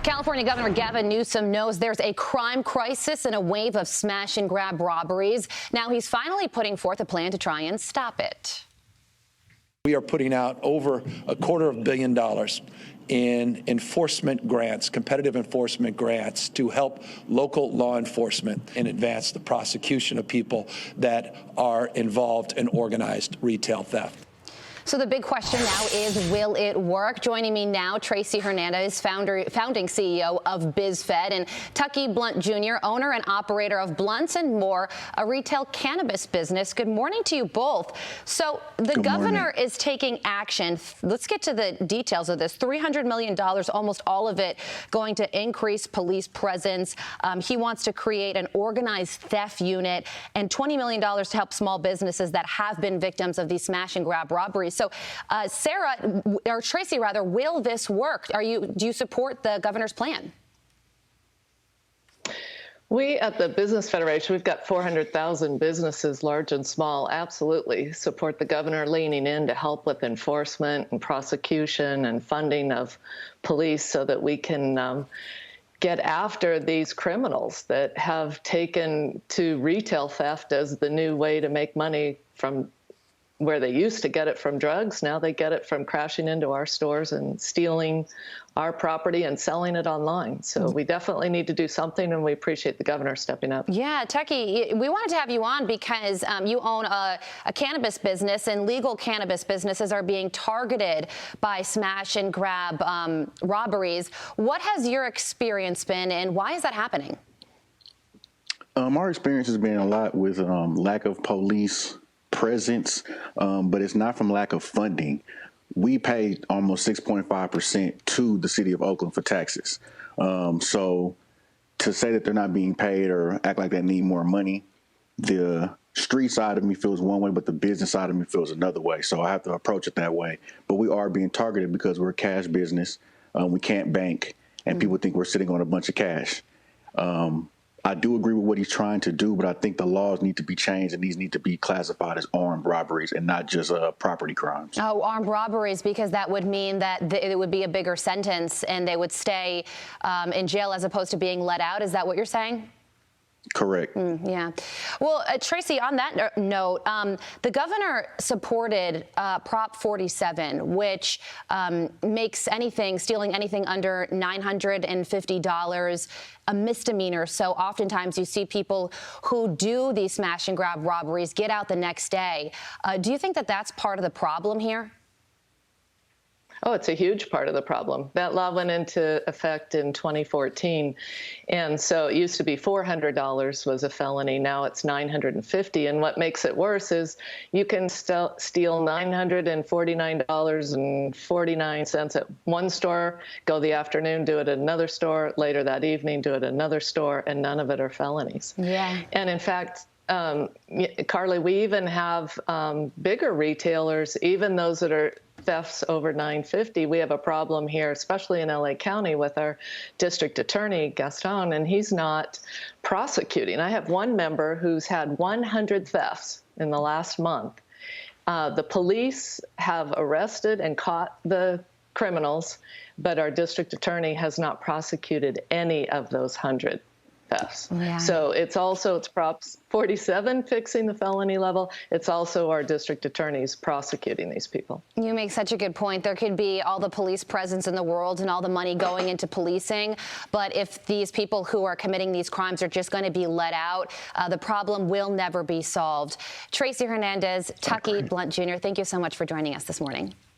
California Governor Gavin Newsom knows there's a crime crisis and a wave of smash-and-grab robberies. Now he's finally putting forth a plan to try and stop it. We are putting out over $250 million in enforcement grants, competitive enforcement grants, to help local law enforcement and advance the prosecution of people that are involved in organized retail theft. So the big question now is, will it work? Joining me now, Tracy Hernandez, founding CEO of Bizfed, and Tucky Blunt Jr., owner and operator of Blunts and More, a retail cannabis business. Good morning to you both. So the governor is taking action. Let's get to the details of this. $300 million, almost all of it going to increase police presence. He wants to create an organized theft unit, and $20 million to help small businesses that have been victims of these smash and grab robberies. So, Sarah, or Tracy rather, will this work? Do you support the governor's plan? We at the Business Federation, we've got 400,000 businesses, large and small, absolutely support the governor leaning in to help with enforcement and prosecution and funding of police so that we can get after these criminals that have taken to retail theft as the new way to make money from where they used to get it from drugs. Now they get it from crashing into our stores and stealing our property and selling it online. So we definitely need to do something, and we appreciate the governor stepping up. Yeah, Tucky, we wanted to have you on because you own a cannabis business, and legal cannabis businesses are being targeted by smash and grab robberies. What has your experience been, and why is that happening? Our experience has been a lot with lack of police presence, but it's not from lack of funding. We pay almost 6.5% to the city of Oakland for taxes. So to say that they're not being paid or act like they need more money, the street side of me feels one way, but the business side of me feels another way. So I have to approach it that way. But we are being targeted because we're a cash business. We can't bank, and people think we're sitting on a bunch of cash. I do agree with what he's trying to do, but I think the laws need to be changed, and these need to be classified as armed robberies and not just property crimes. Oh, armed robberies, because that would mean that it would be a bigger sentence and they would stay in jail as opposed to being let out. Is that what you're saying? Correct. Yeah. Well, Tracy, on that note, the governor supported Prop 47, which makes stealing anything under $950 a misdemeanor. So oftentimes you see people who do these smash and grab robberies get out the next day. Do you think that that's part of the problem here? Oh, it's a huge part of the problem. That law went into effect in 2014. And so it used to be $400 was a felony. Now it's $950. And what makes it worse is you can steal $949.49 at one store, go the afternoon, do it at another store, later that evening, do it at another store, and none of it are felonies. Yeah. And in fact, Carly, we even have bigger retailers, even those that are thefts over $950. We have a problem here, especially in LA County, with our district attorney, Gaston, and he's not prosecuting. I have one member who's had 100 thefts in the last month. The police have arrested and caught the criminals, but our district attorney has not prosecuted any of those 100 thefts. Yeah. So it's Prop 47 fixing the felony level. It's also our district attorneys prosecuting these people. You make such a good point. There could be all the police presence in the world and all the money going into policing, but if these people who are committing these crimes are just going to be let out, the problem will never be solved. Tracy Hernandez, Tucky Blunt Jr., thank you so much for joining us this morning.